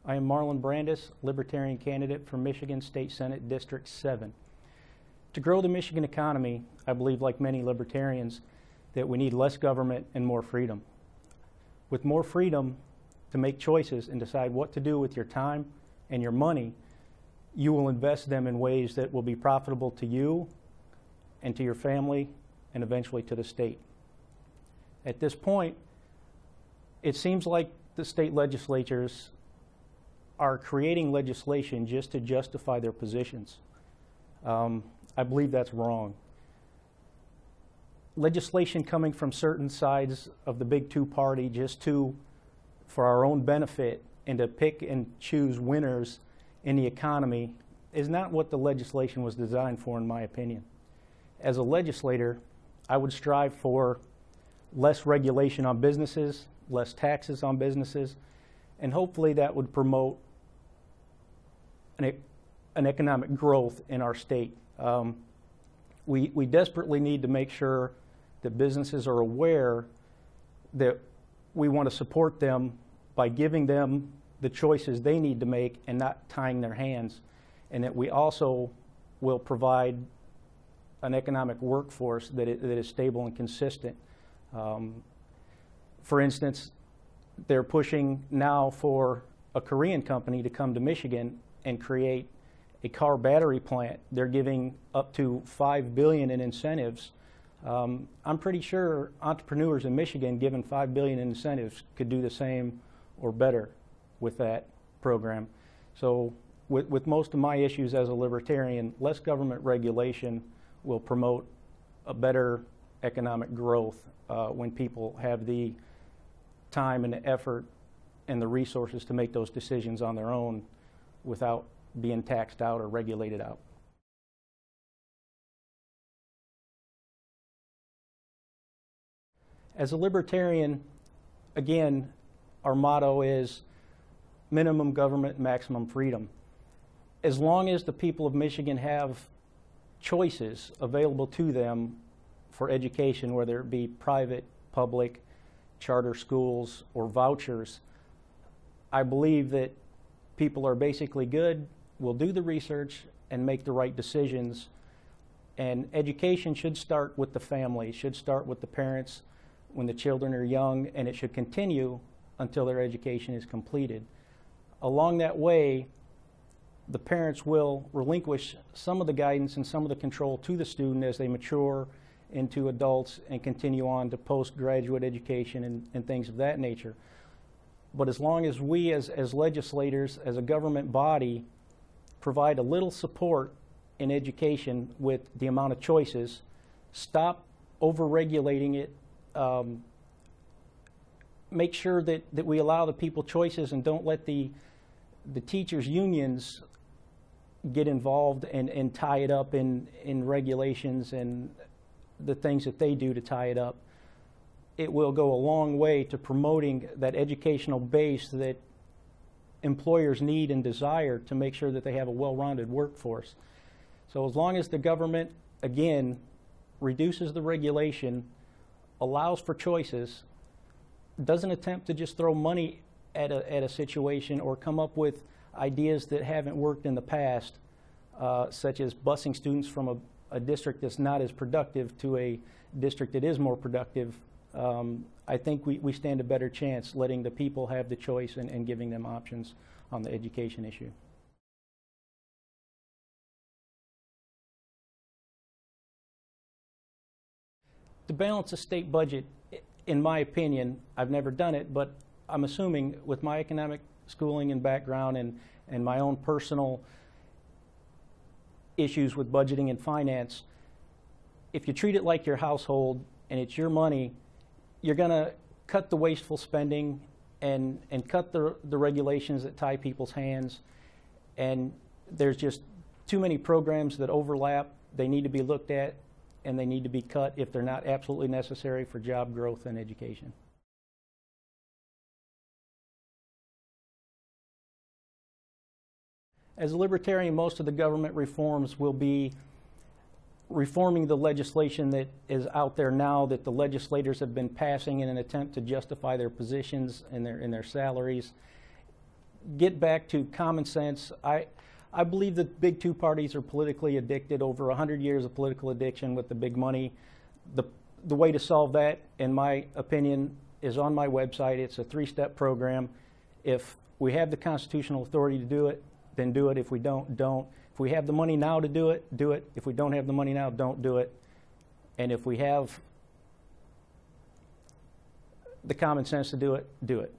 I am Marlin Brandys, Libertarian candidate for Michigan State Senate District 7. To grow the Michigan economy, I believe, like many libertarians, that we need less government and more freedom. With more freedom to make choices and decide what to do with your time and your money, you will invest them in ways that will be profitable to you and to your family and eventually to the state. At this point, it seems like the state legislatures are creating legislation just to justify their positions. I believe that's wrong. Legislation coming from certain sides of the big two party just for our own benefit and to pick and choose winners in the economy is not what the legislation was designed for, in my opinion. As a legislator, I would strive for less regulation on businesses, less taxes on businesses, and hopefully that would promote an economic growth in our state. We desperately need to make sure that businesses are aware that we want to support them by giving them the choices they need to make and not tying their hands, and that we also will provide an economic workforce that is stable and consistent. For instance, they're pushing now for a Korean company to come to Michigan and create a car battery plant. They're giving up to $5 billion in incentives. I'm pretty sure entrepreneurs in Michigan, given $5 billion in incentives, could do the same or better with that program. So with most of my issues as a libertarian, less government regulation will promote a better economic growth when people have the time and the effort and the resources to make those decisions on their own without being taxed out or regulated out. As a libertarian, again, our motto is minimum government, maximum freedom. As long as the people of Michigan have choices available to them for education, whether it be private, public, charter schools, or vouchers, I believe that people are basically good, will do the research, and make the right decisions. And education should start with the family, should start with the parents when the children are young, and it should continue until their education is completed. Along that way, the parents will relinquish some of the guidance and some of the control to the student as they mature into adults and continue on to postgraduate education and things of that nature. But as long as we as legislators, as a government body, provide a little support in education with the amount of choices, stop over-regulating it, make sure that we allow the people choices and don't let the teachers' unions get involved and tie it up in regulations and the things that they do to tie it up, it will go a long way to promoting that educational base that employers need and desire to make sure that they have a well-rounded workforce. So as long as the government, again, reduces the regulation, allows for choices, doesn't attempt to just throw money at a situation or come up with ideas that haven't worked in the past, such as busing students from a district that's not as productive to a district that is more productive, I think we stand a better chance letting the people have the choice and giving them options on the education issue. To balance a state budget, in my opinion, I've never done it, but I'm assuming with my economic schooling and background and my own personal issues with budgeting and finance, if you treat it like your household and it's your money, you're going to cut the wasteful spending and cut the regulations that tie people's hands. And there's just too many programs that overlap. They need to be looked at and they need to be cut if they're not absolutely necessary for job growth and education. As a libertarian, most of the government reforms will be reforming the legislation that is out there now that the legislators have been passing in an attempt to justify their positions and their salaries. get back to common sense. I believe that big two parties are politically addicted, over 100 years of political addiction with the big money. The way to solve that, in my opinion, is on my website. It's a 3-step program. If we have the constitutional authority to do it, then do it. If we don't, don't. If we have the money now to do it, do it. If we don't have the money now, don't do it. And if we have the common sense to do it, do it.